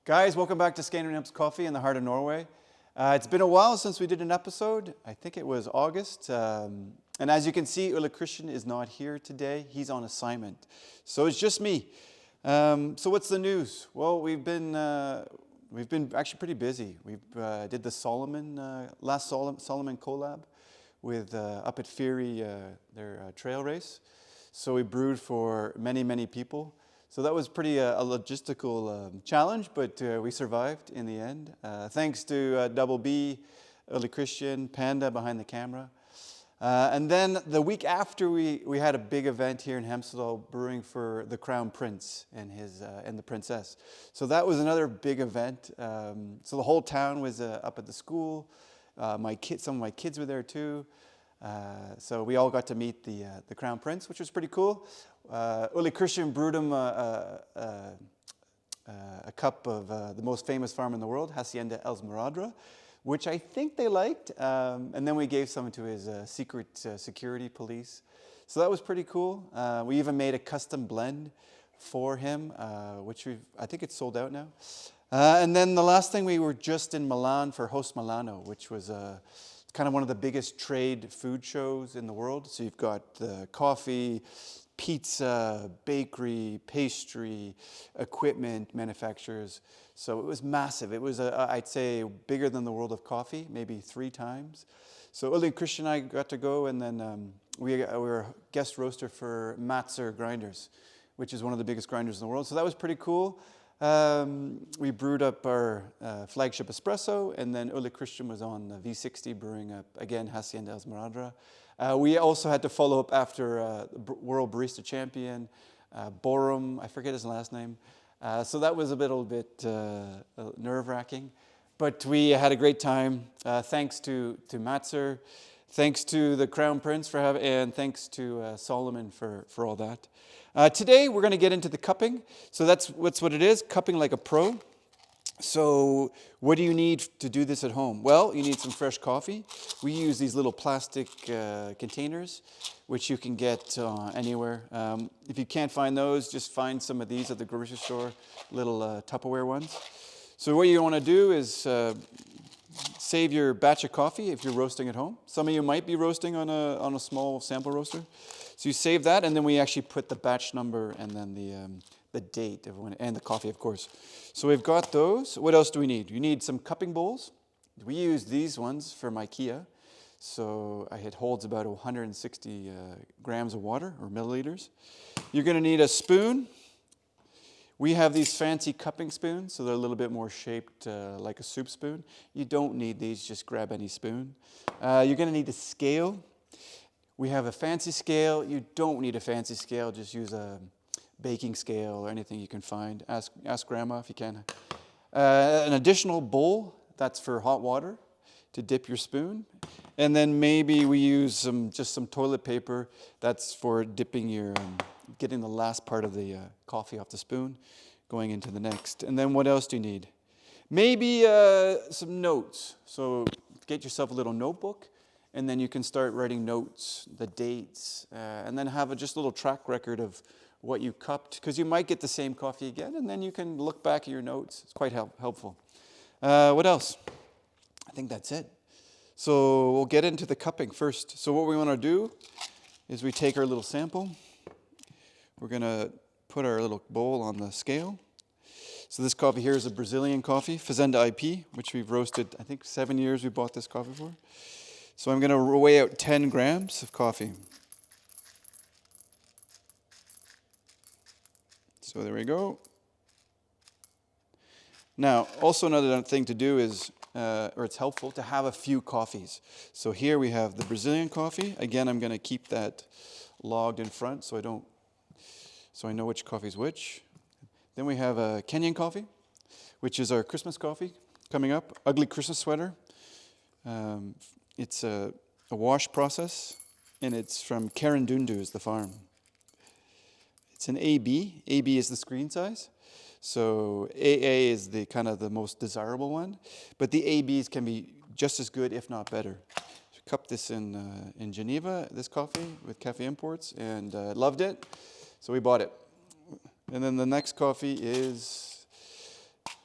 Guys, welcome back to Scandinavian Alps Coffee in the heart of Norway. It's been a while since we did an episode. I think it was August. And as you can see, Ole Christian is not here today. He's on assignment. So it's just me. So what's the news? Well, we've been actually pretty busy. We did the last Solomon collab with up at Fury, their trail race. So we brewed for many, many people. So that was pretty a logistical challenge, but we survived in the end. Thanks to Double B, Ole Christian, Panda behind the camera. And then the week after, we had a big event here in Hemsedal brewing for the Crown Prince and the Princess. So that was another big event. So the whole town was up at the school. Some of my kids were there too. So we all got to meet the Crown Prince, which was pretty cool. Ole Christian brewed him a cup of the most famous farm in the world, Hacienda Esmeralda, which I think they liked. And then we gave some to his secret security police. So that was pretty cool. We even made a custom blend for him, which I think it's sold out now. And then the last thing, we were just in Milan for Host Milano, which was kind of one of the biggest trade food shows in the world. So you've got the coffee, pizza, bakery, pastry, equipment manufacturers. So it was massive. It was, I'd say, bigger than the world of coffee, maybe 3 times. So Ole Christian and I got to go, and then we were a guest roaster for Matzer grinders, which is one of the biggest grinders in the world. So that was pretty cool. We brewed up our flagship espresso, and then Ole Christian was on the V60 brewing up, again, Hacienda Esmeralda. We also had to follow up after the World Barista Champion, Borum, I forget his last name. So that was a little bit nerve-wracking. But we had a great time. Thanks to Matzer, thanks to the Crown Prince and thanks to Solomon for all that. Today we're going to get into the cupping. So that's what it is, cupping like a pro. So what do you need to do this at home? Well, you need some fresh coffee. We use these little plastic containers, which you can get anywhere. If you can't find those, just find some of these at the grocery store, little Tupperware ones. So what you want to do is save your batch of coffee if you're roasting at home. Some of you might be roasting on a small sample roaster. So you save that, and then we actually put the batch number and then the date of when, and the coffee, of course. So we've got those. What else do we need? You need some cupping bowls. We use these ones from IKEA. So it holds about 160 grams of water, or milliliters. You're going to need a spoon. We have these fancy cupping spoons, so they're a little bit more shaped like a soup spoon. You don't need these, just grab any spoon. You're going to need a scale. We have a fancy scale. You don't need a fancy scale, just use a baking scale or anything you can find. Ask grandma if you can. An additional bowl, that's for hot water to dip your spoon. And then maybe we use just some toilet paper. That's for dipping getting the last part of the coffee off the spoon, going into the next. And then what else do you need? Maybe some notes. So get yourself a little notebook, and then you can start writing notes, the dates, and then have just a little track record of what you cupped, because you might get the same coffee again, and then you can look back at your notes. It's quite helpful. What else? I think that's it. So we'll get into the cupping first. So what we want to do is we take our little sample. We're going to put our little bowl on the scale. So this coffee here is a Brazilian coffee, Fazenda IP, which we've roasted, I think 7 years we bought this coffee for. So I'm going to weigh out 10 grams of coffee. So there we go. Now, also another thing to do is, or it's helpful to have a few coffees. So here we have the Brazilian coffee. Again, I'm going to keep that logged in front so I know which coffee is which. Then we have a Kenyan coffee, which is our Christmas coffee coming up. Ugly Christmas sweater. It's a wash process, and it's from Karandundu is the farm. It's an AB. AB is the screen size. So AA is the kind of the most desirable one, but the ABs can be just as good, if not better. cupped this in Geneva, this coffee with Cafe Imports, and loved it, so we bought it. And then the next coffee is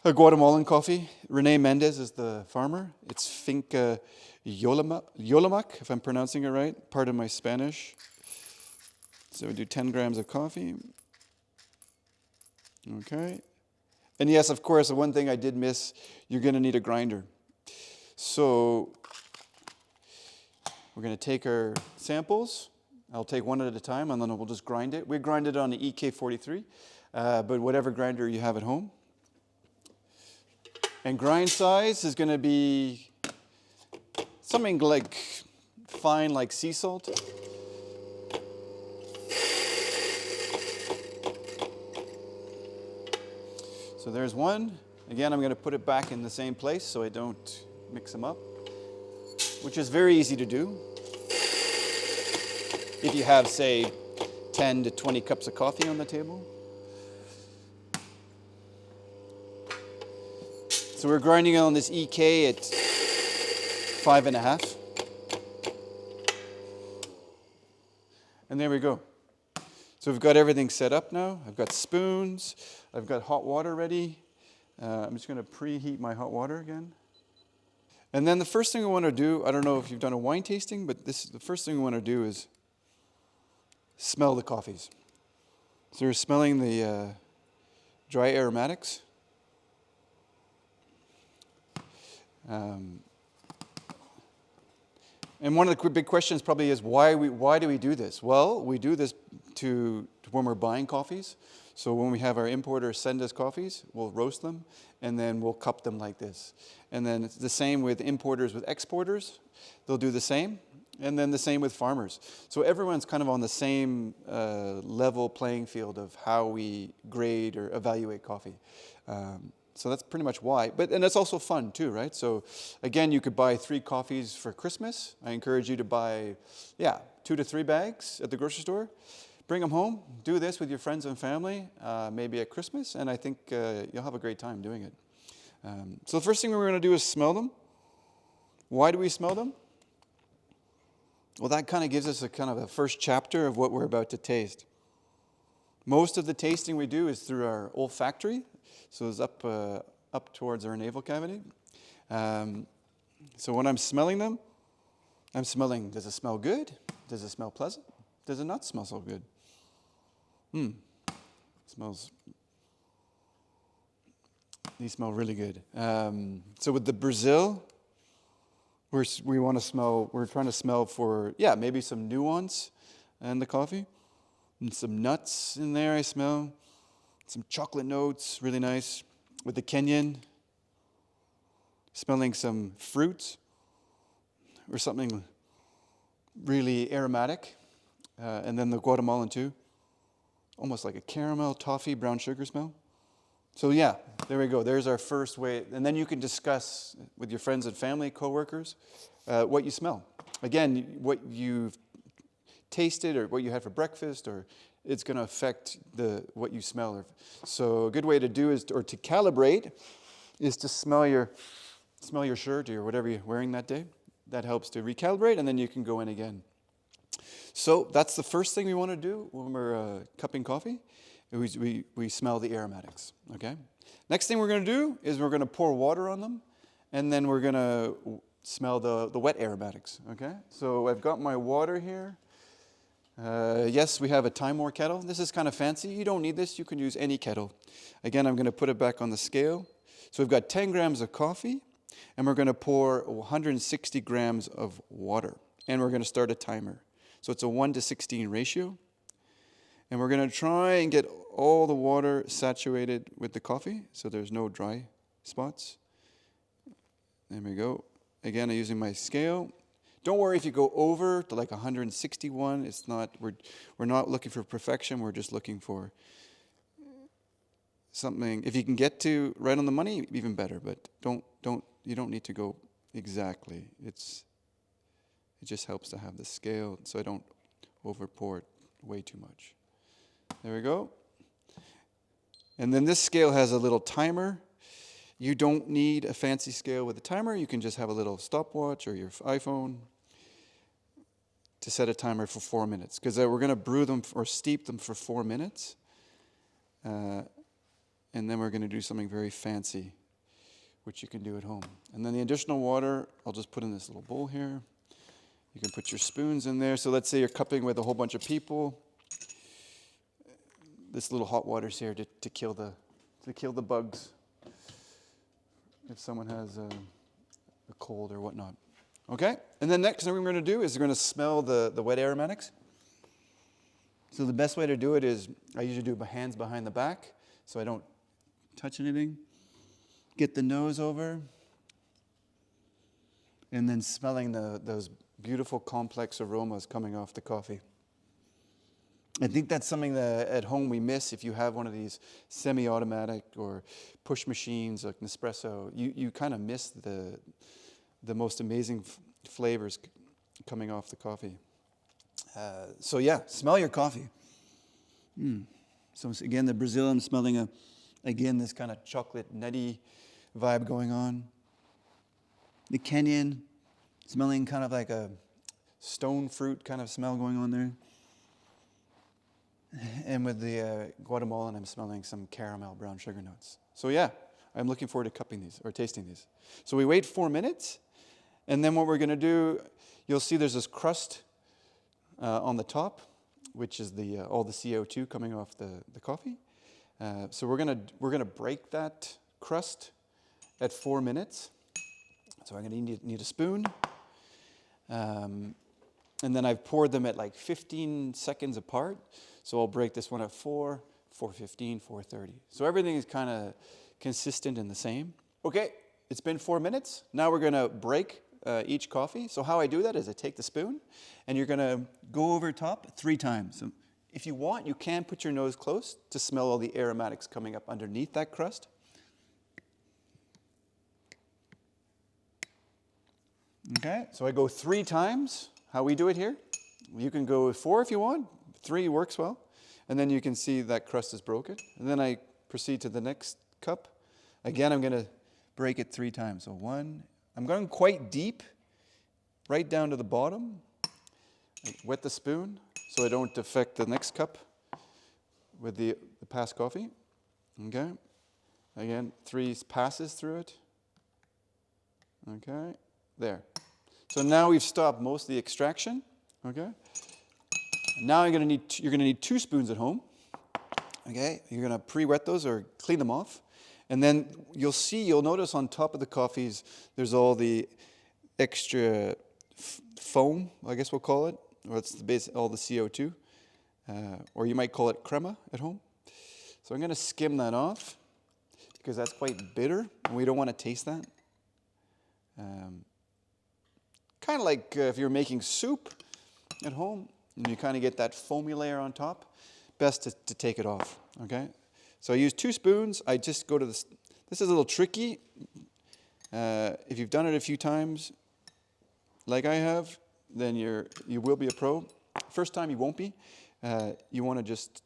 a Guatemalan coffee. Rene Mendez is the farmer. It's Finca Yolomac, if I'm pronouncing it right. Pardon my Spanish. So we do 10 grams of coffee. Okay. And yes, of course, the one thing I did miss, you're going to need a grinder. So we're going to take our samples. I'll take one at a time, and then we'll just grind it. We grind it on the EK43, but whatever grinder you have at home. And grind size is going to be something like fine, like sea salt. So there's one. Again, I'm going to put it back in the same place so I don't mix them up, which is very easy to do. If you have, say, 10 to 20 cups of coffee on the table. So we're grinding on this EK at 5.5. And there we go. So we've got everything set up now. I've got spoons. I've got hot water ready. I'm just going to preheat my hot water again. And then the first thing I want to do, I don't know if you've done a wine tasting, but the first thing I want to do is smell the coffees. So we're smelling the dry aromatics. And one of the big questions probably is why do we do this? Well, we do this to when we're buying coffees. So when we have our importers send us coffees, we'll roast them, and then we'll cup them like this. And then it's the same with importers with exporters. They'll do the same. And then the same with farmers. So everyone's kind of on the same level playing field of how we grade or evaluate coffee. So that's pretty much why. And it's also fun too, right? So again, you could buy 3 coffees for Christmas. I encourage you to buy, 2 to 3 bags at the grocery store. Bring them home. Do this with your friends and family, maybe at Christmas, and I think you'll have a great time doing it. So the first thing we're going to do is smell them. Why do we smell them? Well, that kind of gives us a first chapter of what we're about to taste. Most of the tasting we do is through our olfactory, so it's up towards our navel cavity. So when I'm smelling them, I'm smelling, does it smell good? Does it smell pleasant? Does it not smell so good? These smell really good. So with the Brazil, we're trying to smell for, maybe some nuance in the coffee. And some nuts in there I smell. Some chocolate notes, really nice. With the Kenyan, smelling some fruits or something really aromatic. And then the Guatemalan too. Almost like a caramel, toffee, brown sugar smell. So there we go. There's our first way. And then you can discuss with your friends and family, coworkers, what you smell. Again, what you've tasted or what you had for breakfast, or it's going to affect what you smell. So a good way to do to calibrate is to smell your shirt or whatever you're wearing that day. That helps to recalibrate, and then you can go in again. So that's the first thing we want to do when we're cupping coffee. We smell the aromatics, okay? Next thing we're going to do is we're going to pour water on them, and then we're going to smell the wet aromatics, okay? So I've got my water here. Yes, we have a Timor kettle. This is kind of fancy. You don't need this. You can use any kettle. Again, I'm going to put it back on the scale. So we've got 10 grams of coffee, and we're going to pour 160 grams of water, and we're going to start a timer. So it's a 1:16 ratio. And we're going to try and get all the water saturated with the coffee so there's no dry spots. There we go. Again, I'm using my scale. Don't worry if you go over to like 161. It's not, we're not looking for perfection. We're just looking for something. If you can get to right on the money, even better. But you don't need to go exactly. It just helps to have the scale so I don't over pour it way too much. There we go. And then this scale has a little timer. You don't need a fancy scale with a timer. You can just have a little stopwatch or your iPhone. to set a timer for 4 minutes, because we're going to brew them or steep them for 4 minutes. And then we're going to do something very fancy, which you can do at home. And then the additional water, I'll just put in this little bowl here. You can put your spoons in there. So let's say you're cupping with a whole bunch of people. This little hot water's here to kill the bugs if someone has a cold or whatnot. Okay? And then next thing we're going to do is we're going to smell the wet aromatics. So the best way to do it is, I usually do it by hands behind the back, so I don't touch anything. Get the nose over, and then smelling those beautiful complex aromas coming off the coffee. I think that's something that at home we miss if you have one of these semi-automatic or push machines like Nespresso. You kind of miss the most amazing flavors coming off the coffee. So yeah, smell your coffee. So again, the Brazil, I'm smelling again this kind of chocolate nutty vibe going on. The Kenyan, smelling kind of like a stone fruit kind of smell going on there. And with the Guatemalan, I'm smelling some caramel brown sugar notes. So yeah, I'm looking forward to cupping these or tasting these. So we wait 4 minutes, and then what we're going to do, you'll see there's this crust on the top, which is all the CO2 coming off the coffee. So we're gonna break that crust at 4 minutes. So I'm gonna need a spoon, and then I've poured them at like 15 seconds apart. So I'll break this one at 4, 4:15, 4:30. So everything is kind of consistent and the same. Okay, it's been 4 minutes. Now we're gonna break each coffee. So how I do that is I take the spoon, and you're gonna go over top 3 times. So if you want, you can put your nose close to smell all the aromatics coming up underneath that crust. Okay, so I go 3 times. How we do it here, you can go 4 if you want. 3 works well. And then you can see that crust is broken. And then I proceed to the next cup. Again, I'm gonna break it 3 times. So 1, I'm going quite deep, right down to the bottom. I wet the spoon so I don't affect the next cup with the past coffee. Okay. Again, 3 passes through it. Okay. There. So now we've stopped most of the extraction. Okay. Now you're going to need 2 spoons at home. Okay. You're going to pre-wet those or clean them off. And then you'll notice on top of the coffees, there's all the extra foam, I guess we'll call it, or it's all the CO2, or you might call it crema at home. So I'm going to skim that off because that's quite bitter, and we don't want to taste that. Kind of like if you're making soup at home, and you kind of get that foamy layer on top, best to take it off, okay? So I use 2 spoons. I just go to this. This is a little tricky. If you've done it a few times, like I have, then you will be a pro. First time you won't be. You want to just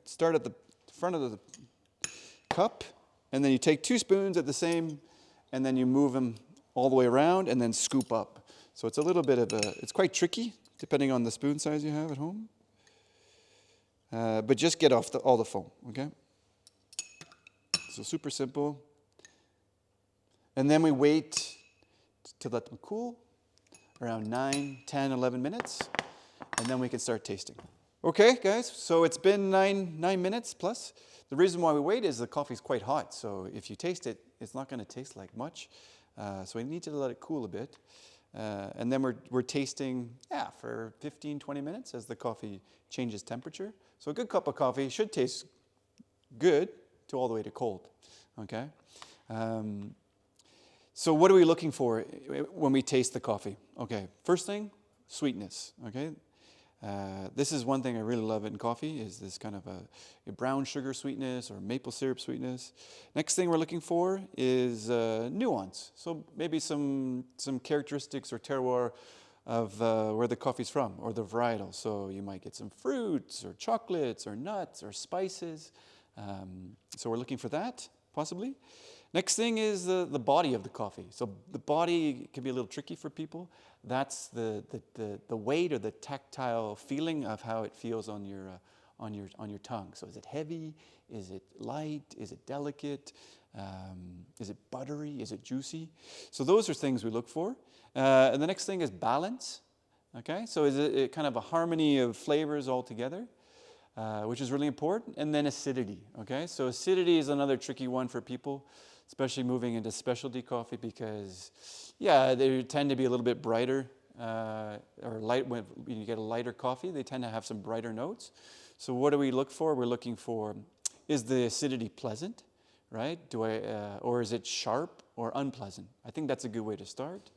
start at the front of the cup, and then you take 2 spoons at the same, and then you move them all the way around, and then scoop up. So it's a little bit of it's quite tricky, depending on the spoon size you have at home. But just get off all the foam, okay? So super simple. And then we wait to let them cool, around 9, 10, 11 minutes, and then we can start tasting. Okay, guys, so it's been 9 minutes plus. The reason why we wait is the coffee's quite hot, so if you taste it, it's not going to taste like much. So we need to let it cool a bit. And then we're tasting, for 15, 20 minutes as the coffee changes temperature. So a good cup of coffee should taste good to all the way to cold, okay? So what are we looking for when we taste the coffee? Okay, first thing, sweetness, okay? This is one thing I really love in coffee, is this kind of a brown sugar sweetness or maple syrup sweetness. Next thing we're looking for is nuance. So maybe some characteristics or terroir of where the coffee's from or the varietal. So you might get some fruits or chocolates or nuts or spices. So we're looking for that, possibly. Next thing is the body of the coffee. So the body can be a little tricky for people. That's the weight or the tactile feeling of how it feels on your tongue. So is it heavy? Is it light? Is it delicate? Is it buttery? Is it juicy? So those are things we look for. And the next thing is balance. Okay, so is it kind of a harmony of flavors all together? Which is really important. And then acidity, okay? So acidity is another tricky one for people, especially moving into specialty coffee because, yeah, they tend to be a little bit brighter or light. When you get a lighter coffee, they tend to have some brighter notes. So what do we look for? We're looking for, is the acidity pleasant, right? Or is it sharp or unpleasant? I think that's a good way to start.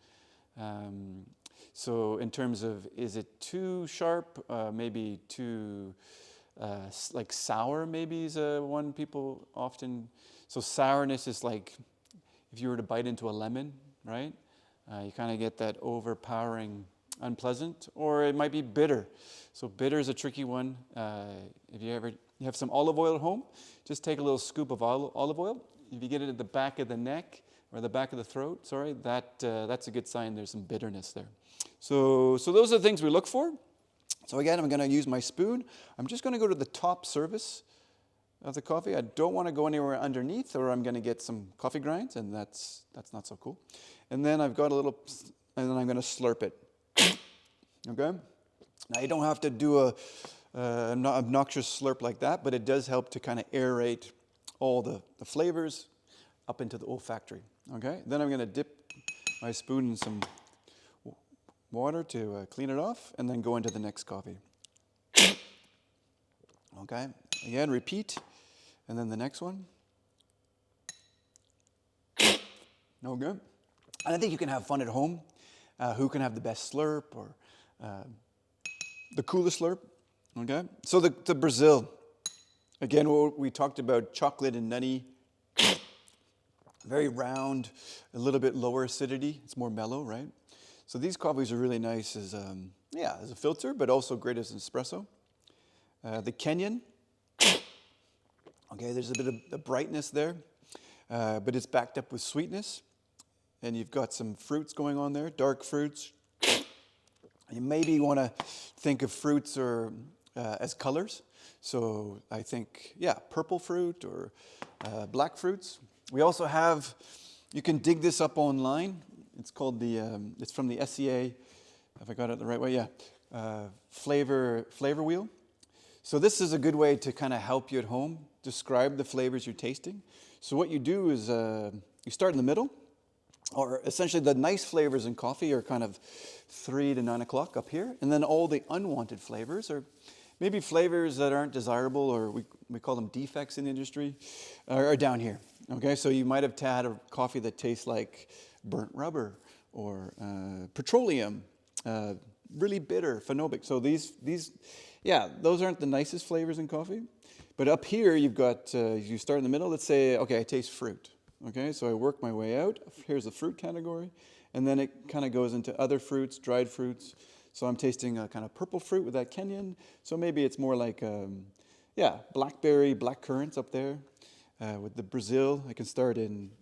So in terms of, is it too sharp, maybe too... like sour maybe is one people often, so sourness is like if you were to bite into a lemon, right? You kind of get that overpowering unpleasant, or it might be bitter. So bitter is a tricky one. If you have some olive oil at home, just take a little scoop of olive oil. If you get it at the back of the neck or the back of the throat, sorry, that's a good sign there's some bitterness there. So those are the things we look for. So again, I'm going to use my spoon. I'm just going to go to the top surface of the coffee. I don't want to go anywhere underneath, or I'm going to get some coffee grinds, and that's not so cool. And then I've got a little, and then I'm going to slurp it. Okay? Now you don't have to do an obnoxious slurp like that, but it does help to kind of aerate all the flavors up into the olfactory. Okay? Then I'm going to dip my spoon in some water to clean it off, and then go into the next coffee. Okay, again, repeat, and then the next one. No good. And I think you can have fun at home. Who can have the best slurp or the coolest slurp? Okay, so the Brazil. Again, we talked about chocolate and nutty, very round, a little bit lower acidity. It's more mellow, right? So these coffees are really nice as a filter, but also great as an espresso. The Kenyan, okay, there's a bit of a brightness there, but it's backed up with sweetness, and you've got some fruits going on there, dark fruits. You maybe want to think of fruits or as colors. So I think, purple fruit or black fruits. We also have, you can dig this up online. It's called it's from the SCA, if I got it the right way, flavor wheel. So this is a good way to kind of help you at home, describe the flavors you're tasting. So what you do is you start in the middle, or essentially the nice flavors in coffee are kind of 3 to 9 o'clock up here, and then all the unwanted flavors, or maybe flavors that aren't desirable, or we call them defects in the industry, are down here. Okay, so you might have had a coffee that tastes like burnt rubber or petroleum, really bitter, phonobic. So these, those aren't the nicest flavors in coffee. But up here, you've got, you start in the middle. Let's say, okay, I taste fruit. Okay, so I work my way out. Here's the fruit category. And then it kind of goes into other fruits, dried fruits. So I'm tasting a kind of purple fruit with that Kenyan. So maybe it's more like, blackberry, black currants up there. With the Brazil, I can start in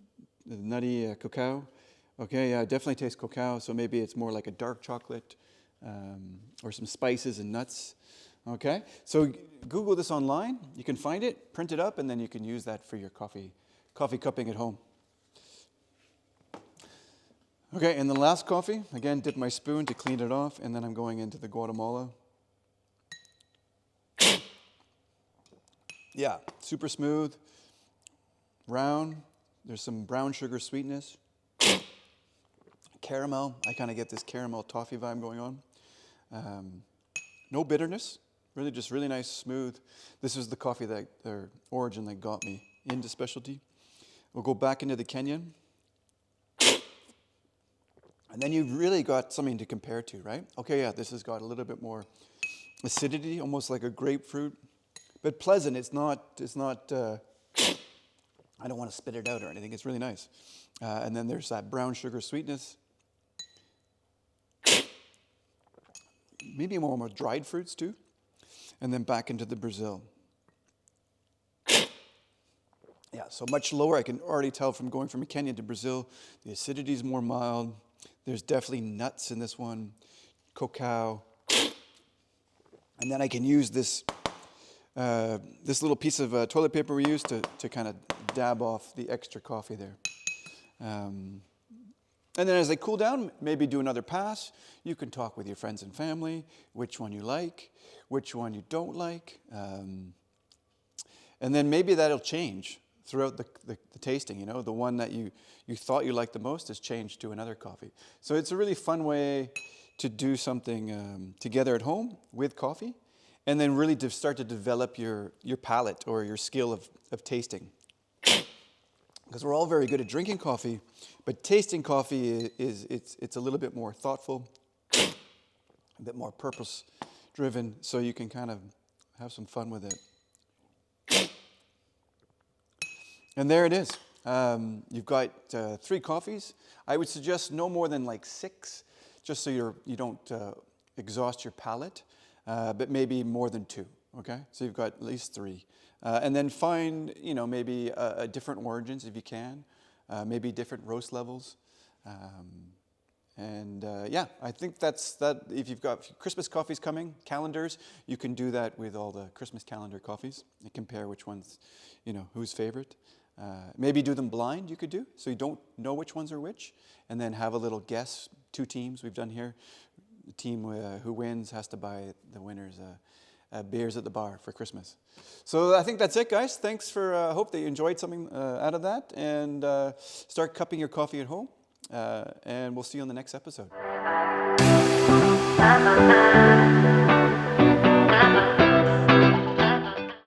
the nutty cacao. Okay, I definitely taste cacao, so maybe it's more like a dark chocolate or some spices and nuts. Okay, so Google this online. You can find it, print it up, and then you can use that for your coffee cupping at home. Okay, and the last coffee, again, dip my spoon to clean it off, and then I'm going into the Guatemala. Yeah, super smooth, round. There's some brown sugar sweetness. Caramel, I kind of get this caramel toffee vibe going on. No bitterness, really just really nice, smooth. This is the coffee or origin that got me into specialty. We'll go back into the Kenyan. And then you've really got something to compare to, right? Okay, yeah, this has got a little bit more acidity, almost like a grapefruit, but pleasant. It's not I don't want to spit it out or anything. It's really nice. And then there's that brown sugar sweetness. Maybe more dried fruits too. And then back into the Brazil. Yeah, so much lower. I can already tell from going from Kenya to Brazil, the acidity is more mild. There's definitely nuts in this one, cacao. And then I can use this this little piece of toilet paper we use to kind of dab off the extra coffee there. And then as they cool down, maybe do another pass. You can talk with your friends and family, which one you like, which one you don't like. And then maybe that'll change throughout the tasting. You know, the one that you thought you liked the most has changed to another coffee. So it's a really fun way to do something together at home with coffee, and then really to start to develop your palate or your skill of tasting. Because we're all very good at drinking coffee, but tasting coffee it's a little bit more thoughtful, a bit more purpose-driven, so you can kind of have some fun with it. And there it is. You've got 3 coffees. I would suggest no more than like 6, just so you don't exhaust your palate, but maybe more than 2. Okay, so you've got at least 3, and then find maybe different origins if you can, maybe different roast levels, yeah, I think that's that. If you've got Christmas coffees coming, calendars, you can do that with all the Christmas calendar coffees and compare which ones, who's favorite. Maybe do them blind. You could do so you don't know which ones are which, and then have a little guess. 2 teams we've done here. The team who wins has to buy the winners beers at the bar for Christmas. So I think that's it, guys. Thanks for, hope that you enjoyed something out of that, and start cupping your coffee at home, and we'll see you on the next episode.